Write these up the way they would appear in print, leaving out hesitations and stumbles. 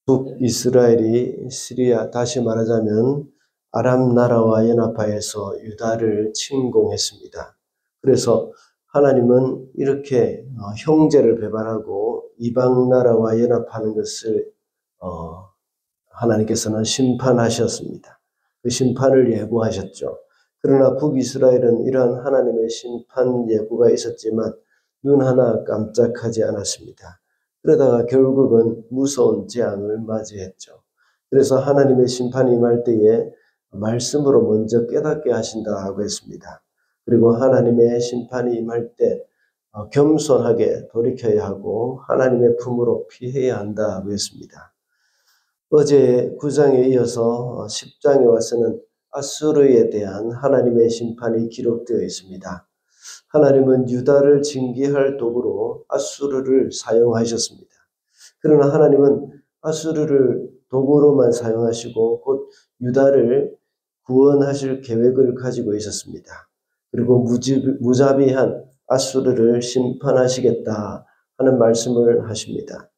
북이스라엘이 시리아, 다시 말하자면 아람 나라와 연합하여서 유다를 침공했습니다. 그래서 하나님은 이렇게 형제를 배반하고 이방 나라와 연합하는 것을 하나님께서는 심판하셨습니다. 그 심판을 예고하셨죠. 그러나 북이스라엘은 이러한 하나님의 심판 예고가 있었지만 눈 하나 깜짝하지 않았습니다. 그러다가 결국은 무서운 재앙을 맞이했죠. 그래서 하나님의 심판이 임할 때에 말씀으로 먼저 깨닫게 하신다고 했습니다. 그리고 하나님의 심판이 임할 때 겸손하게 돌이켜야 하고 하나님의 품으로 피해야 한다고 했습니다. 어제 9장에 이어서 10장에 와서는 아수르에 대한 하나님의 심판이 기록되어 있습니다. 하나님은 유다를 징계할 도구로 아수르를 사용하셨습니다. 그러나 하나님은 아수르를 도구로만 사용하시고 곧 유다를 구원하실 계획을 가지고 있었습니다. 그리고 무자비한 아수르를 심판하시겠다 하는 말씀을 하십니다.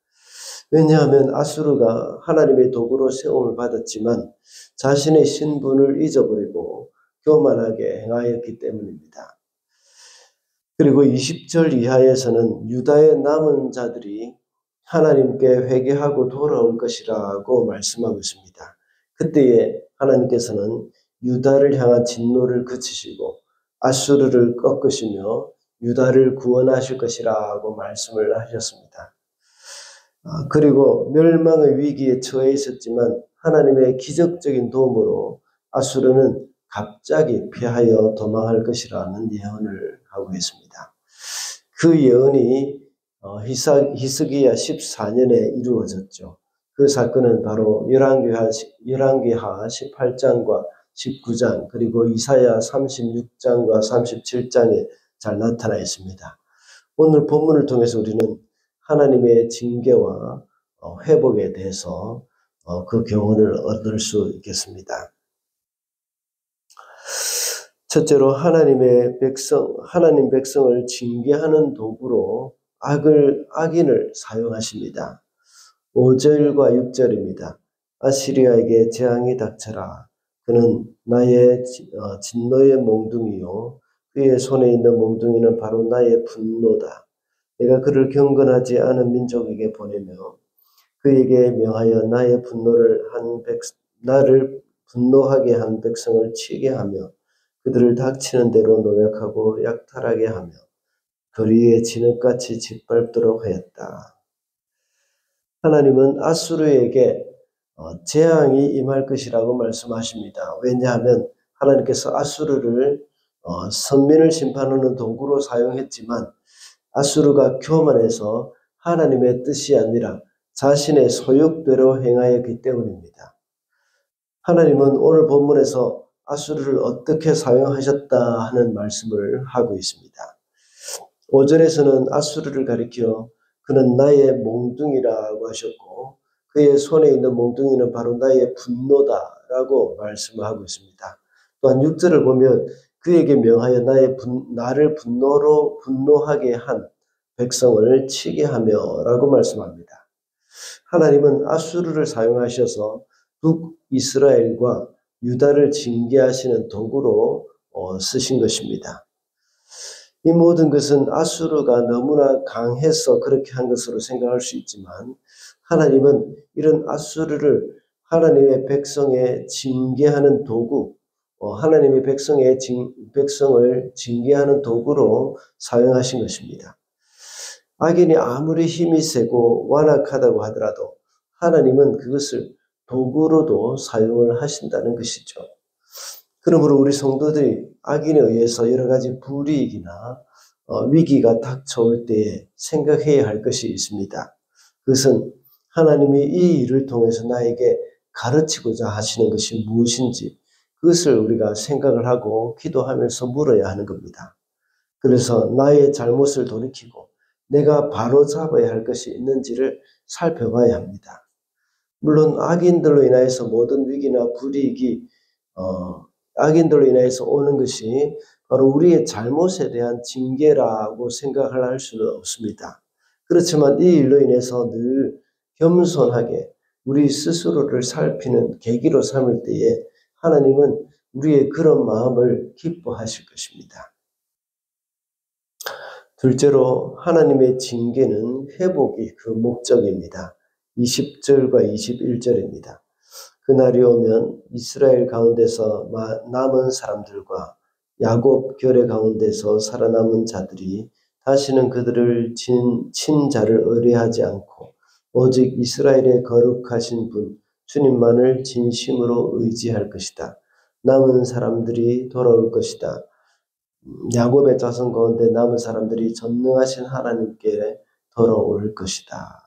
왜냐하면 아수르가 하나님의 도구로 세움을 받았지만 자신의 신분을 잊어버리고 교만하게 행하였기 때문입니다. 그리고 20절 이하에서는 유다의 남은 자들이 하나님께 회개하고 돌아올 것이라고 말씀하고 있습니다. 그때에 하나님께서는 유다를 향한 진노를 그치시고 아수르를 꺾으시며 유다를 구원하실 것이라고 말씀을 하셨습니다. 그리고 멸망의 위기에 처해 있었지만 하나님의 기적적인 도움으로 아수르는 갑자기 피하여 도망할 것이라는 예언을 하고 있습니다. 그 예언이 히스기야 14년에 이루어졌죠. 그 사건은 바로 열왕기하 18장과 19장 그리고 이사야 36장과 37장에 잘 나타나 있습니다. 오늘 본문을 통해서 우리는 하나님의 징계와 회복에 대해서 그 교훈을 얻을 수 있겠습니다. 첫째로 하나님 백성을 징계하는 도구로 악인을 사용하십니다. 5절과 6절입니다. 아시리아에게 재앙이 닥쳐라. 그는 나의 진노의 몽둥이요 그의 손에 있는 몽둥이는 바로 나의 분노다. 내가 그를 경건하지 않은 민족에게 보내며 그에게 명하여 나를 분노하게 한 백성을 치게 하며 그들을 닥치는 대로 노력하고 약탈하게 하며 거리에 진흙같이 짓밟도록 하였다. 하나님은 아수르에게 재앙이 임할 것이라고 말씀하십니다. 왜냐하면 하나님께서 아수르를 선민을 심판하는 도구로 사용했지만 아수르가 교만해서 하나님의 뜻이 아니라 자신의 소욕대로 행하였기 때문입니다. 하나님은 오늘 본문에서 아수르를 어떻게 사용하셨다 하는 말씀을 하고 있습니다. 5절에서는 아수르를 가리켜 그는 나의 몽둥이라고 하셨고 그의 손에 있는 몽둥이는 바로 나의 분노다라고 말씀하고 있습니다. 또한 6절을 보면 그에게 명하여 나를 분노하게 한 백성을 치게 하며 라고 말씀합니다. 하나님은 아수르를 사용하셔서 북이스라엘과 유다를 징계하시는 도구로 쓰신 것입니다. 이 모든 것은 아수르가 너무나 강해서 그렇게 한 것으로 생각할 수 있지만 하나님은 이런 아수르를 하나님의 백성의 징계하는 도구, 하나님의 백성을 징계하는 도구로 사용하신 것입니다. 악인이 아무리 힘이 세고 완악하다고 하더라도 하나님은 그것을 도구로도 사용을 하신다는 것이죠. 그러므로 우리 성도들이 악인에 의해서 여러 가지 불이익이나 위기가 닥쳐올 때에 생각해야 할 것이 있습니다. 그것은 하나님이 이 일을 통해서 나에게 가르치고자 하시는 것이 무엇인지 그것을 우리가 생각을 하고 기도하면서 물어야 하는 겁니다. 그래서 나의 잘못을 돌이키고 내가 바로 잡아야 할 것이 있는지를 살펴봐야 합니다. 물론 악인들로 인하여서 모든 위기나 불이익이 악인들로 인해서 오는 것이 바로 우리의 잘못에 대한 징계라고 생각을 할 수는 없습니다. 그렇지만 이 일로 인해서 늘 겸손하게 우리 스스로를 살피는 계기로 삼을 때에 하나님은 우리의 그런 마음을 기뻐하실 것입니다. 둘째로 하나님의 징계는 회복이 그 목적입니다. 20절과 21절입니다. 그날이 오면 이스라엘 가운데서 남은 사람들과 야곱 결의 가운데서 살아남은 자들이 다시는 그들을 친 자를 의뢰하지 않고 오직 이스라엘의 거룩하신 분 주님만을 진심으로 의지할 것이다. 남은 사람들이 돌아올 것이다. 야곱의 자손 가운데 남은 사람들이 전능하신 하나님께 돌아올 것이다.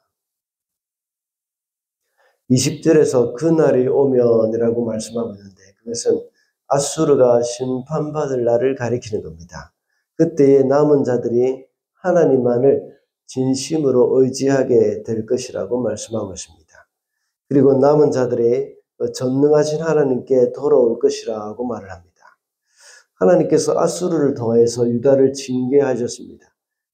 20절에서 그날이 오면이라고 말씀하고 있는데 그것은 아수르가 심판받을 날을 가리키는 겁니다. 그때의 남은 자들이 하나님만을 진심으로 의지하게 될 것이라고 말씀하고 있습니다. 그리고 남은 자들이 전능하신 하나님께 돌아올 것이라고 말을 합니다. 하나님께서 아수르를 통해서 유다를 징계하셨습니다.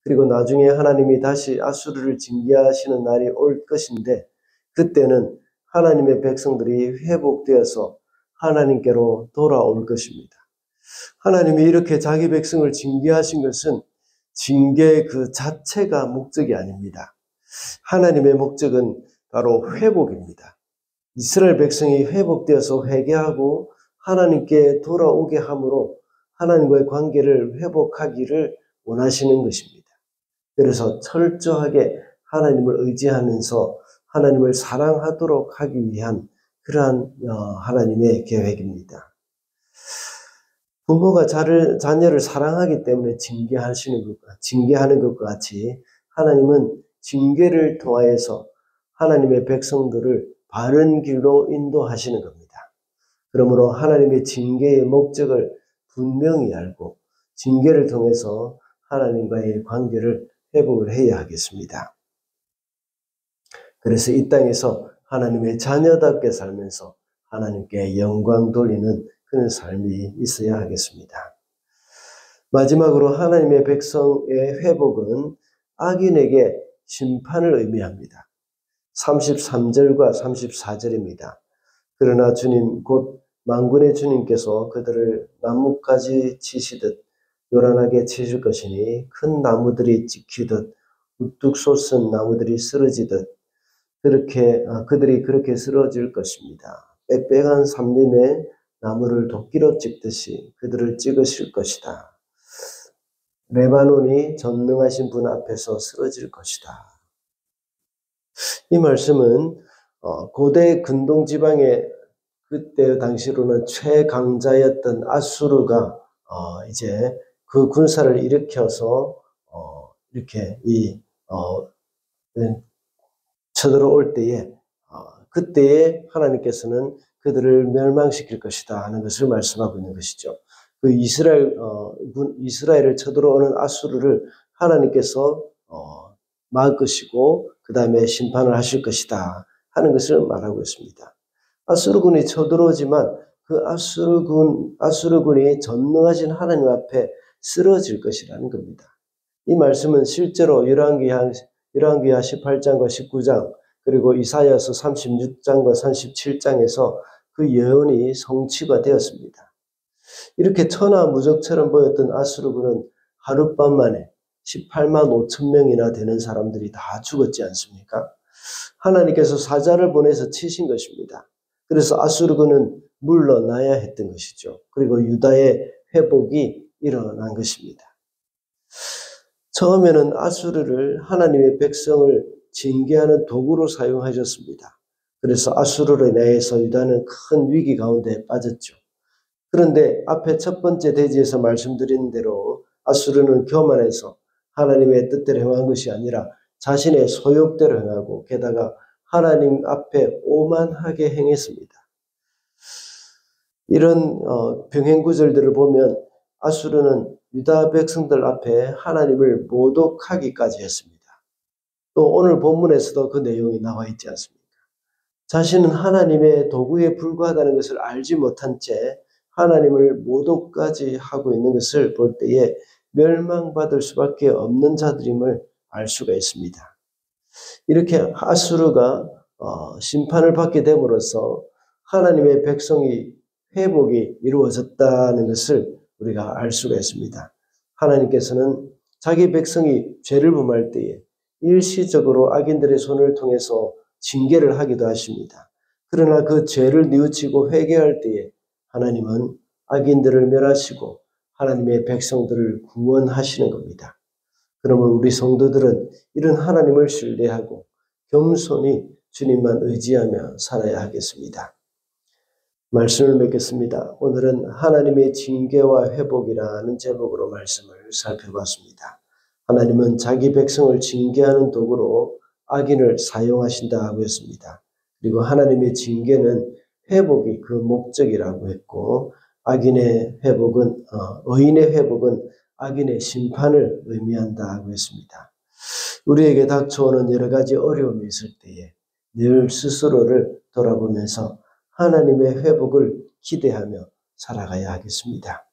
그리고 나중에 하나님이 다시 아수르를 징계하시는 날이 올 것인데 그때는 하나님의 백성들이 회복되어서 하나님께로 돌아올 것입니다. 하나님이 이렇게 자기 백성을 징계하신 것은 징계 그 자체가 목적이 아닙니다. 하나님의 목적은 바로 회복입니다. 이스라엘 백성이 회복되어서 회개하고 하나님께 돌아오게 함으로 하나님과의 관계를 회복하기를 원하시는 것입니다. 그래서 철저하게 하나님을 의지하면서 하나님을 사랑하도록 하기 위한 그러한 하나님의 계획입니다. 부모가 자녀를 사랑하기 때문에 징계하는 것과 같이 하나님은 징계를 통하여서 하나님의 백성들을 바른 길로 인도하시는 겁니다. 그러므로 하나님의 징계의 목적을 분명히 알고 징계를 통해서 하나님과의 관계를 회복을 해야 하겠습니다. 그래서 이 땅에서 하나님의 자녀답게 살면서 하나님께 영광 돌리는 그런 삶이 있어야 하겠습니다. 마지막으로 하나님의 백성의 회복은 악인에게 심판을 의미합니다. 33절과 34절입니다. 그러나 주님 곧 만군의 주님께서 그들을 나뭇가지 치시듯 요란하게 치실 것이니 큰 나무들이 찍히듯 우뚝 솟은 나무들이 쓰러지듯 그들이 그렇게 쓰러질 것입니다. 빽빽한 삼림에 나무를 도끼로 찍듯이 그들을 찍으실 것이다. 레바논이 전능하신 분 앞에서 쓰러질 것이다. 이 말씀은 고대 근동 지방의 그때 당시로는 최강자였던 아수르가 이제 그 군사를 일으켜서 이렇게 쳐들어올 때에 그때에 하나님께서는 그들을 멸망시킬 것이다 하는 것을 말씀하고 있는 것이죠. 그 이스라엘을 쳐들어오는 아수르를 하나님께서 막으시고 그 다음에 심판을 하실 것이다 하는 것을 말하고 있습니다. 아수르군이 쳐들어오지만 그 아수르군이 전능하신 하나님 앞에 쓰러질 것이라는 겁니다. 이 말씀은 실제로 열왕기하 18장과 19장 그리고 이사야서 36장과 37장에서 그 예언이 성취가 되었습니다. 이렇게 천하무적처럼 보였던 아수르군은 하룻밤 만에 18만 5천 명이나 되는 사람들이 다 죽었지 않습니까? 하나님께서 사자를 보내서 치신 것입니다. 그래서 아수르군은 물러나야 했던 것이죠. 그리고 유다의 회복이 일어난 것입니다. 처음에는 아수르를 하나님의 백성을 징계하는 도구로 사용하셨습니다. 그래서 아수르로 인해서 유다는 큰 위기 가운데 빠졌죠. 그런데 앞에 첫 번째 대지에서 말씀드린 대로 아수르는 교만해서 하나님의 뜻대로 행한 것이 아니라 자신의 소욕대로 행하고 게다가 하나님 앞에 오만하게 행했습니다. 이런 병행구절들을 보면 아수르는 유다 백성들 앞에 하나님을 모독하기까지 했습니다. 또 오늘 본문에서도 그 내용이 나와 있지 않습니까? 자신은 하나님의 도구에 불과하다는 것을 알지 못한 채 하나님을 모독까지 하고 있는 것을 볼 때에 멸망받을 수밖에 없는 자들임을 알 수가 있습니다. 이렇게 아수르가 심판을 받게 됨으로써 하나님의 백성이 회복이 이루어졌다는 것을 우리가 알 수가 있습니다. 하나님께서는 자기 백성이 죄를 범할 때에 일시적으로 악인들의 손을 통해서 징계를 하기도 하십니다. 그러나 그 죄를 뉘우치고 회개할 때에 하나님은 악인들을 멸하시고 하나님의 백성들을 구원하시는 겁니다. 그러면 우리 성도들은 이런 하나님을 신뢰하고 겸손히 주님만 의지하며 살아야 하겠습니다. 말씀을 맺겠습니다. 오늘은 하나님의 징계와 회복이라는 제목으로 말씀을 살펴봤습니다. 하나님은 자기 백성을 징계하는 도구로 악인을 사용하신다고 했습니다. 그리고 하나님의 징계는 회복이 그 목적이라고 했고 악인의 회복은 의인의 회복은 악인의 심판을 의미한다고 했습니다. 우리에게 닥쳐오는 여러 가지 어려움이 있을 때에 늘 스스로를 돌아보면서 하나님의 회복을 기대하며 살아가야 하겠습니다.